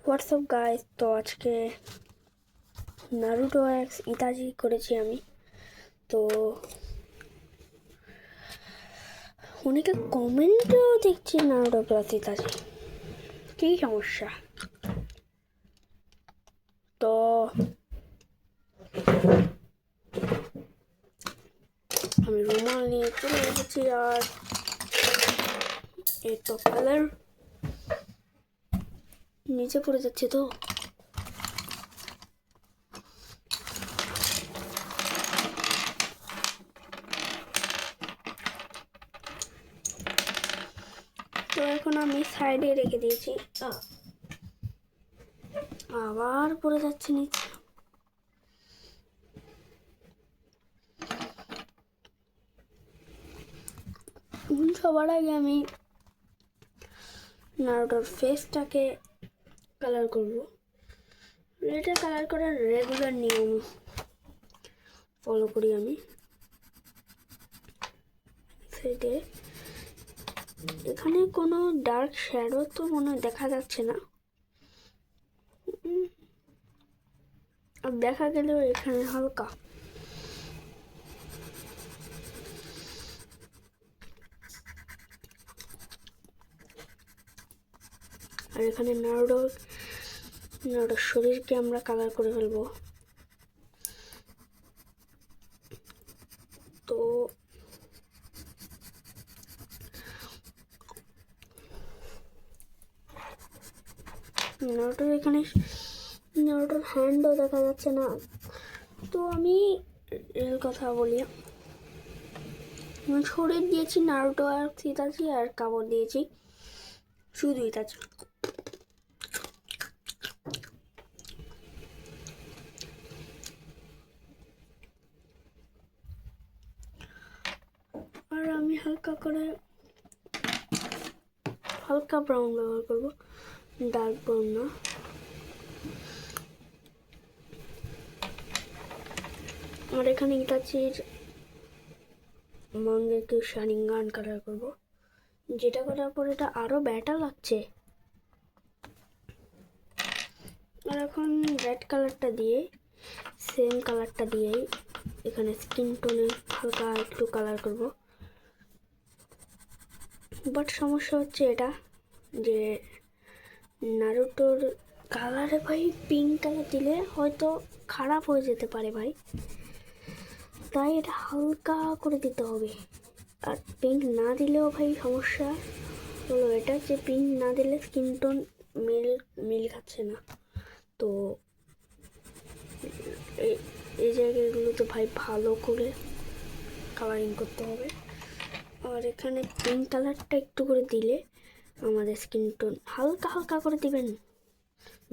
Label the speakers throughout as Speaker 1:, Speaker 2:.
Speaker 1: WhatsApp guys, তো আজকে Naruto x ইতাজি করেছি আমি। তো অনেকে কমেন্টও দেখছি নারুটো প্লাস ইতাজি, কী সমস্যা? তো আমি রুমাল নিয়ে চলে এসেছি, আর এই তো কালার নিচে পড়ে যাচ্ছে। তো তো এখন আমি সাইডে রেখে দিয়েছি, আবার পড়ে যাচ্ছে নিচে। সবার আগে আমি নারুটোর ফেসটাকে কালার করব। এটা কালার করার রেগুলার নিয়ম ফলো করি আমি। সেটা এখানে কোনো ডার্ক শ্যাডো তো মনে হয় দেখা যাচ্ছে না, আর দেখা গেলেও এখানে হালকা। আর এখানে নারুটোর শরীরকে আমরা কালার করে ফেলবো। তো নারুটোর এখানে নারুটোর হ্যান্ডও দেখা যাচ্ছে না। তো আমি রিয়েল কথা বলি, শরীর দিয়েছি নারুটো আর ইতাচি, আর কাপড় দিয়েছি শুধু ইতাচি। আর আমি হালকা ব্রাউন ব্যবহার করব, ডার্ক ব্রাউন না। আর এখানে ইতাচির মাঙ্গেকে শারিঙ্গান কালার করব, যেটা করার পর এটা আরো ব্যাটার লাগছে। আর এখন রেড কালারটা দিয়ে, সেম কালারটা দিয়েই এখানে স্কিন টোনে হালকা একটু কালার করব। বাট সমস্যা হচ্ছে এটা যে নারুটোর কালারে ভাই পিঙ্ক কালার দিলে হয়তো খারাপ হয়ে যেতে পারে ভাই, তাই এটা হালকা করে দিতে হবে। আর পিঙ্ক না দিলেও ভাই সমস্যা হলো এটা যে পিঙ্ক না দিলে স্কিন টোন মিল খাচ্ছে না। তো এই জায়গাগুলোতে ভাই ভালো করে কালারিং করতে হবে। আর এখানে পিঙ্ক কালারটা একটু করে দিলে আমাদের স্কিন টোন হালকা করে দিবেন,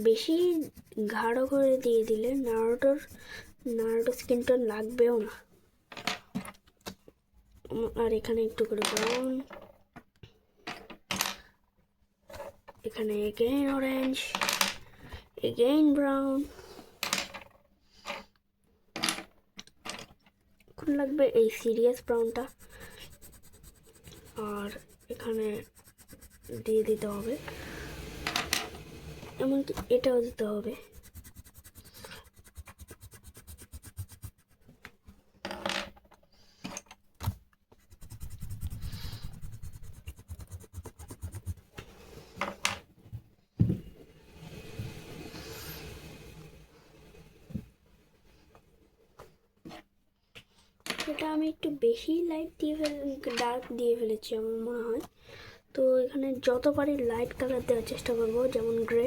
Speaker 1: বেশি গাঢ় করে দিয়ে দিলে নারুটোর স্কিন টোন লাগবেও না। আর এখানে একটু করে ব্রাউন, এখানে এগেইন অরেঞ্জ, এগেইন ব্রাউন। এখন লাগবে এই সিরিয়াস ব্রাউনটা, আর এখানে দিয়ে দিতে হবে, এমনকি এটাও দিতে হবে। এটা আমি একটু বেশি লাইট দিয়ে ডার্ক দিয়ে ফেলেছি আমার মনে হয়। তো এখানে যত পারি লাইট কালার দেওয়ার চেষ্টা করব, যেমন গ্রে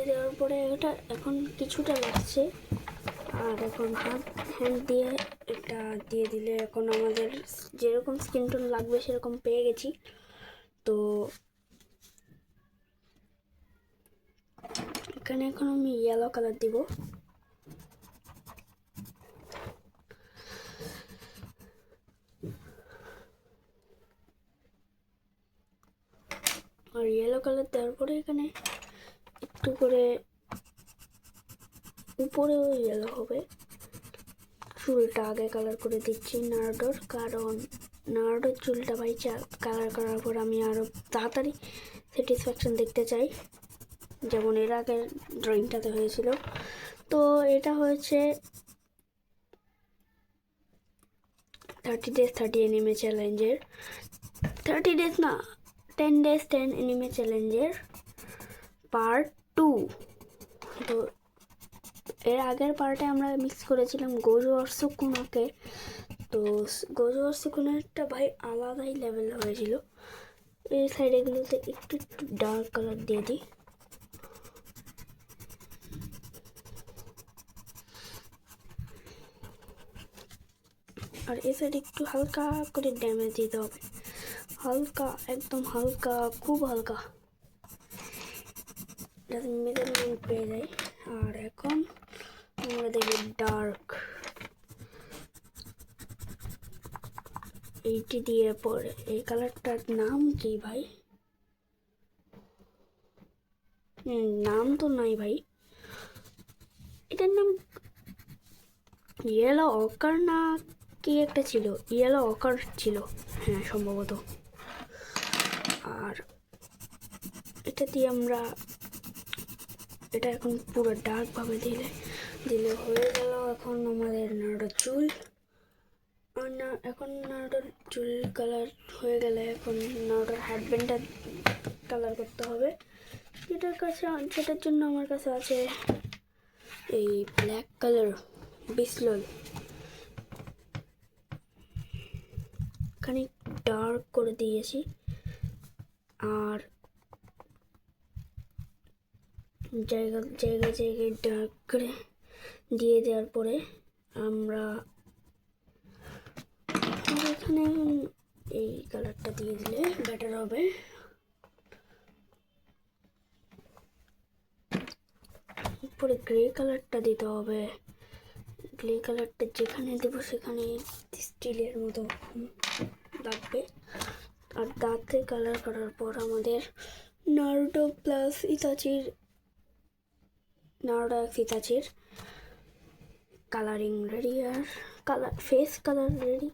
Speaker 1: দেওয়ার পরে এটা এখন কিছুটা লাগছে। আর এখন হ্যান্ড দিয়ে এটা দিয়ে দিলে এখন আমাদের যেরকম স্কিন টোন লাগবে সেরকম পেয়ে গেছি। তো এখানে এখন আমি ইয়েলো কালার দিব। আর ইয়েলো কালার দেওয়ার পরে এখানে একটু করে উপরেও ইয়েলো হবে। চুলটা আগে কালার করে দিচ্ছি নারুটোর, কারণ নারুটোর চুলটা ভাই কালার করার পর আমি আরও তাড়াতাড়ি স্যাটিসফ্যাকশন দেখতে চাই, যেমন এর আগের ড্রয়িংটাতে হয়েছিল। তো এটা হয়েছে 30 days 30 এনিমে চ্যালেঞ্জের, 30 days না 10 days 10 এনিমে চ্যালেঞ্জের পার্ট 2। তো এর আগের পার্টে আমরা মিক্স করেছিলাম গোজো আর সুকুনাকে। তো গোজো আর সুকুনারটা ভাই আলাদাই লেভেল হয়েছিল। এই সাইডেগুলোতে একটু একটু ডার্ক কালার দিয়ে দিই। আর এই সাইডে একটু হালকা করে ড্যামেজ দিতে হবে, হালকা, একদম হালকা, খুব হালকা, যাতে মেজারমেন্ট পেয়ে যায়। আর এখন আমরা দেখি ডার্ক, এইটি দিয়ে পরে এই কালারটার নাম কি ভাই? নাম তো নাই ভাই, এটার নাম ইয়েলো অকার না কি একটা ছিল, ইয়েলো অকার ছিল হ্যাঁ সম্ভবত। আর এটা দিয়ে আমরা এটা এখন পুরো ডার্কভাবে দিলে হয়ে গেল এখন আমাদের নারুটোর চুল। আর না এখন নারুটোর চুল কালার হয়ে গেলে এখন নারুটোর হেডব্যান্ডটা কালার করতে হবে। সেটার জন্য আমার কাছে আছে এই ব্ল্যাক কালার বিসলল, খানিক ডার্ক করে দিয়েছি। আর জায়গায় ডার্ক করে দিয়ে দেওয়ার পরে আমরা এখানে এই কালারটা দিয়ে দিলে বেটার হবে। উপরে গ্রে কালারটা দিতে হবে, গ্রে কালারটা যেখানে দেবো সেখানে স্টিলের মতো লাগবে। আর দাঁতে কালার করার পর আমাদের নারুটো প্লাস ইতাচির কালারিং রেডি। আর ফেস কালার রেডি।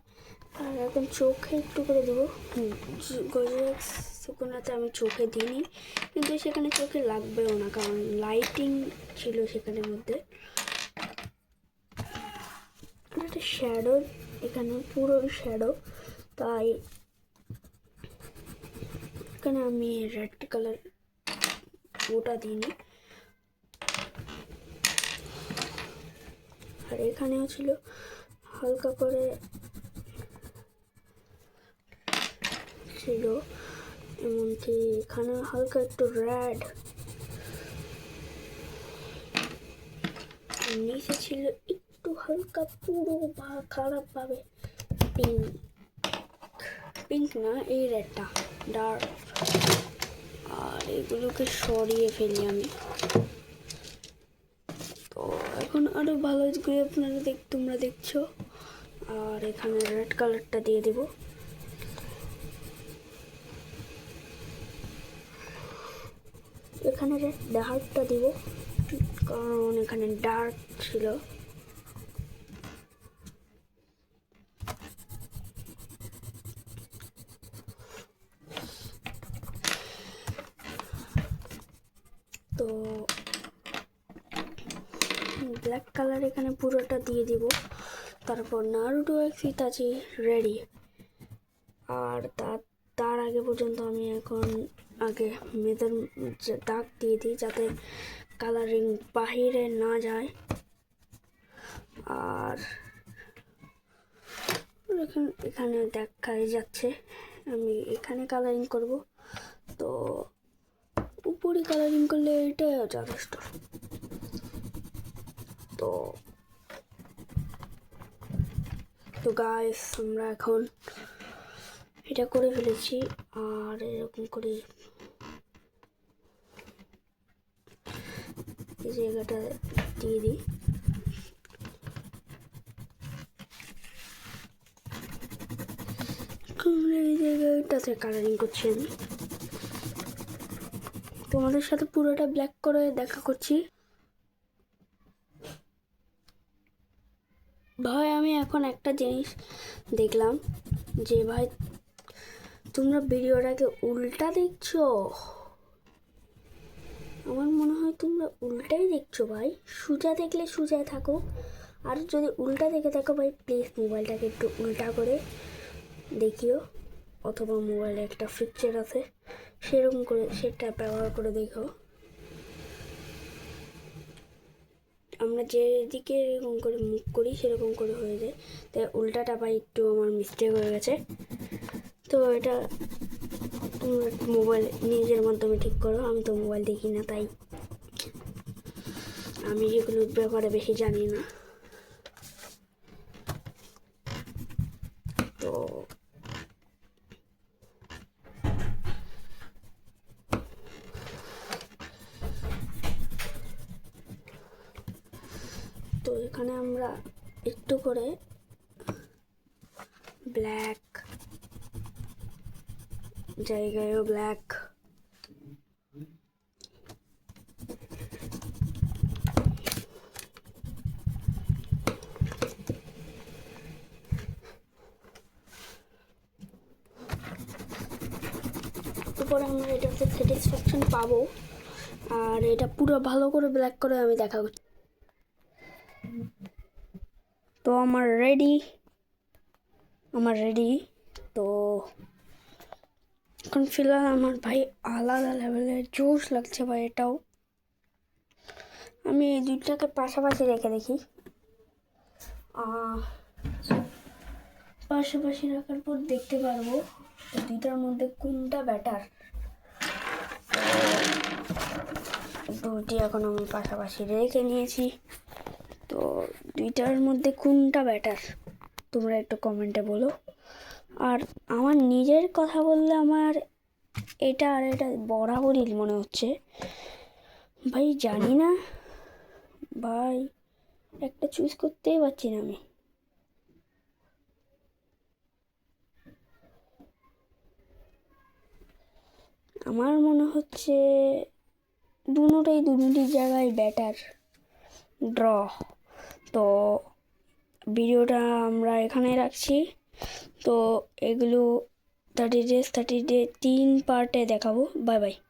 Speaker 1: আর এখন চোখে একটু করে দেবো। গোজো সুকুনাতে আমি চোখে দিইনি, কিন্তু সেখানে চোখে লাগবেও না, কারণ লাইটিং ছিল সেখানের মধ্যে। একটা শ্যাডো, এখানে পুরো শ্যাডো, তাই এখানে আমি রেড কালার ওটা দিইনি। আর এখানেও ছিল হালকা করে ছিল, এমনকি এখানে হালকা একটু রেড, নিচে ছিল একটু হালকা পুরো খারাপভাবে পিঙ্ক না, এই রেডটা ডার্ক। আর এগুলোকে সরিয়ে ফেলি আমি। তো এখন আরো ভালো করে তোমরা দেখছো। আর এখানে রেড কালারটা দিয়ে দেব। এখানে রেড ডার্কটা দিব, কারণ এখানে ডার্ক ছিল। তো ব্ল্যাক কালার এখানে পুরোটা দিয়ে দিব। তারপর নারুটো এক্স ইতাচি রেডি। আর তার আগে পর্যন্ত আমি এখন আগে মেয়েদের দাগ দিয়ে দিই, যাতে কালারিং বাহিরে না যায়। আর এখানে দেখা যাচ্ছে আমি এখানে কালারিং করব, তো উপরে কালারিং করলে এটাই যথেষ্ট। তো গাইস আমরা এখন এটা করে ফেলেছি। আর এরকম করে এই জায়গাটা দিয়ে দিই। এই জায়গাটাতে কালারিং করছি আমি, তোমাদের সাথে পুরোটা ব্ল্যাক করে দেখা করছি। ভাই আমি এখন একটা জিনিস দেখলাম যে ভাই তোমরা ভিডিওটাকে উল্টা দেখছো, আমার মনে হয় তোমরা উল্টাই দেখছো ভাই। সোজা দেখলে সোজায় থাকো, আর যদি উল্টা দেখে থাকো ভাই প্লিজ মোবাইলটাকে একটু উল্টা করে দেখিও, অথবা মোবাইলে একটা ফিচার আছে সেরকম করে সেটা ব্যবহার করে দেখো। আমরা যেদিকে এরকম করে মুখ করি সেরকম করে হয়ে যায়, তাই উল্টাটা ভাই একটু আমার মিস্টেক হয়ে গেছে। তো এটা তোমরা মোবাইল নিজের মাধ্যমে ঠিক করো, আমি তো মোবাইল দেখি না, তাই আমি এগুলোর ব্যাপারে বেশি জানি না। তো তো এখানে আমরা একটু করে ব্ল্যাক জায়গায়ও ব্ল্যাক, তারপরে আমরা এটাতে স্যাটিসফ্যাকশন পাবো। আর এটা পুরো ভালো করে ব্ল্যাক করে আমি দেখাবো। তো আমার রেডি। তো এখন ফিলহাল আমার ভাই আলাদা লেভেলের জোশ লাগছে ভাই। এটাও আমি এই দুইটাকে পাশাপাশি রেখে দেখি। পাশাপাশি রাখার পর দেখতে পারবো দুইটার মধ্যে কোনটা বেটার। দুইটি এখন আমি পাশাপাশি রেখে নিয়েছি। তো দুইটার মধ্যে কোনটা বেটার তোমরা একটু কমেন্টে বলো। আর আমার নিজের কথা বললে আমার এটা আর এটা বরাবরই মনে হচ্ছে ভাই, জানি না ভাই, একটা চুজ করতেই পারছি না আমি। আমার মনে হচ্ছে দুটি জায়গায় ব্যাটার ড্র। তো ভিডিওটা আমরা এখানে রাখছি। তো এগুলো 30 ডে 3 পার্টে দেখাবো। Bye bye.